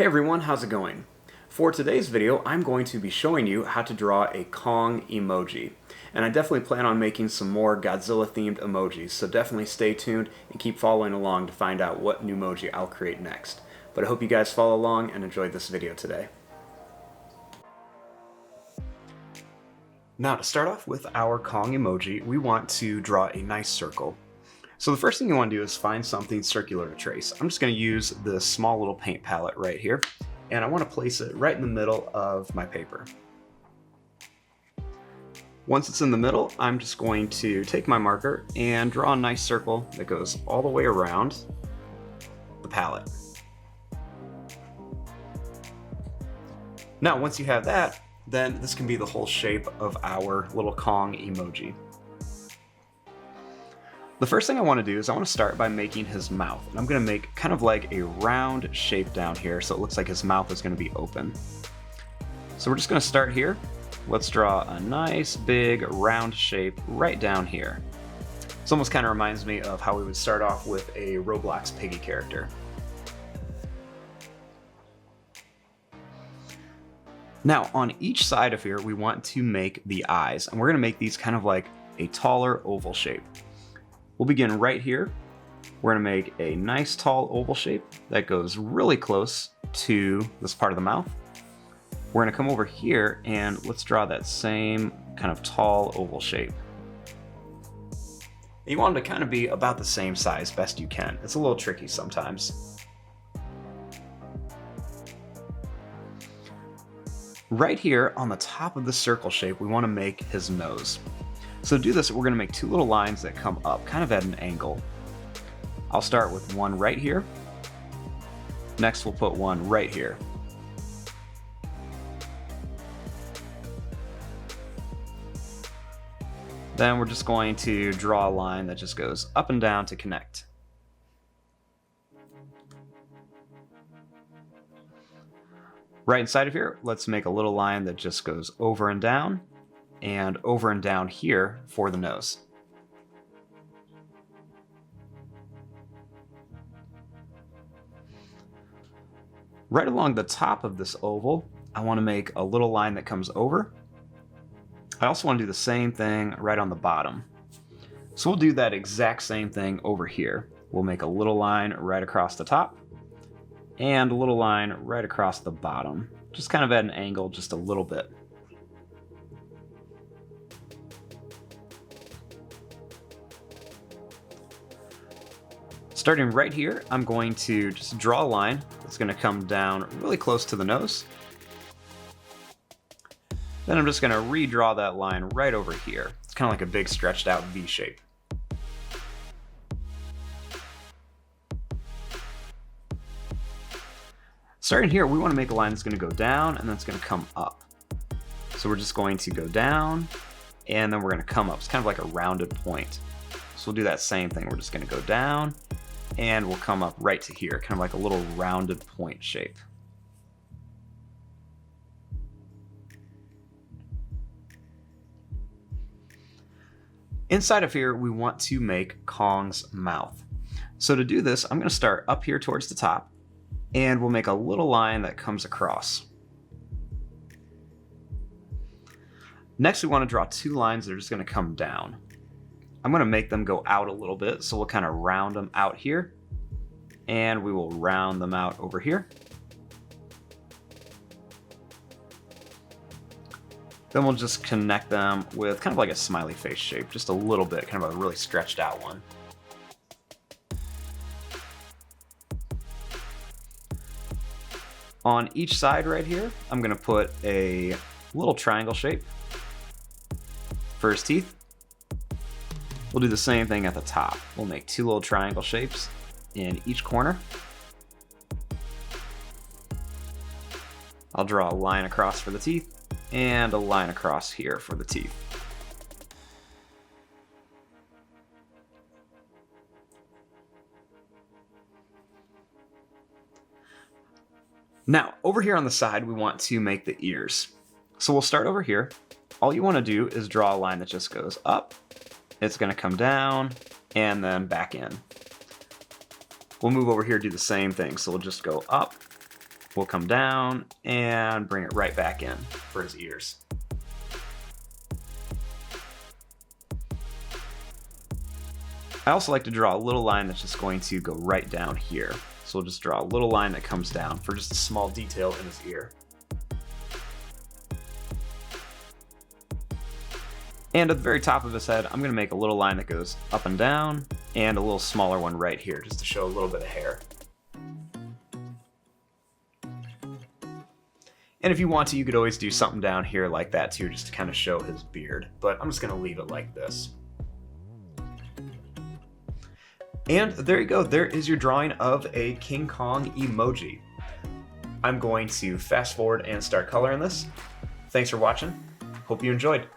Hey everyone, how's it going? For today's video, I'm going to be showing you how to draw a Kong emoji. And I definitely plan on making some more Godzilla themed emojis, so definitely stay tuned and keep following along to find out what new emoji I'll create next. But I hope you guys follow along and enjoyed this video today. Now to start off with our Kong emoji, we want to draw a nice circle. So the first thing you want to do is find something circular to trace. I'm just going to use this small little paint palette right here, and I want to place it right in the middle of my paper. Once it's in the middle, I'm just going to take my marker and draw a nice circle that goes all the way around the palette. Now once you have that, then this can be the whole shape of our little Kong emoji. The first thing I want to do is I want to start by making his mouth. And I'm going to make kind of like a round shape down here so it looks like his mouth is going to be open. So we're just going to start here. Let's draw a nice big round shape right down here. This almost kind of reminds me of how we would start off with a Roblox Piggy character. Now on each side of here we want to make the eyes, and we're going to make these kind of like a taller oval shape. We'll begin right here. We're going to make a nice tall oval shape that goes really close to this part of the mouth. We're going to come over here and let's draw that same kind of tall oval shape. You want them to kind of be about the same size best you can. It's a little tricky sometimes. Right here on the top of the circle shape, we want to make his nose. So to do this, we're going to make two little lines that come up, kind of at an angle. I'll start with one right here. Next, we'll put one right here. Then we're just going to draw a line that just goes up and down to connect. Right inside of here, let's make a little line that just goes over and down here for the nose. Right along the top of this oval, I want to make a little line that comes over. I also want to do the same thing right on the bottom. So we'll do that exact same thing over here. We'll make a little line right across the top and a little line right across the bottom, just kind of at an angle just a little bit. Starting right here, I'm going to just draw a line that's going to come down really close to the nose. Then I'm just going to redraw that line right over here. It's kind of like a big stretched out V shape. Starting here, we want to make a line that's going to go down and then it's going to come up. So we're just going to go down and then we're going to come up. It's kind of like a rounded point. So we'll do that same thing. We're just going to go down and we'll come up right to here, kind of like a little rounded point shape. Inside of here, we want to make Kong's mouth. So to do this, I'm going to start up here towards the top, and we'll make a little line that comes across. Next, we want to draw two lines that are just going to come down. I'm going to make them go out a little bit, so we'll kind of round them out here, and we will round them out over here. Then we'll just connect them with kind of like a smiley face shape, just a little bit, kind of a really stretched out one. On each side right here, I'm going to put a little triangle shape for his teeth. We'll do the same thing at the top. We'll make two little triangle shapes in each corner. I'll draw a line across for the teeth and a line across here for the teeth. Now, over here on the side, we want to make the ears. So we'll start over here. All you want to do is draw a line that just goes up. It's going to come down and then back in. We'll move over here, do the same thing. So we'll just go up We'll come down and bring it right back in for his ears. I also like to draw a little line that's just going to go right down here. So we'll just draw a little line that comes down for just a small detail in his ear. And at the very top of his head, I'm going to make a little line that goes up and down, and a little smaller one right here, just to show a little bit of hair. And if you want to, you could always do something down here like that too, just to kind of show his beard. But I'm just going to leave it like this. And there you go. There is your drawing of a King Kong emoji. I'm going to fast forward and start coloring this. Thanks for watching. Hope you enjoyed.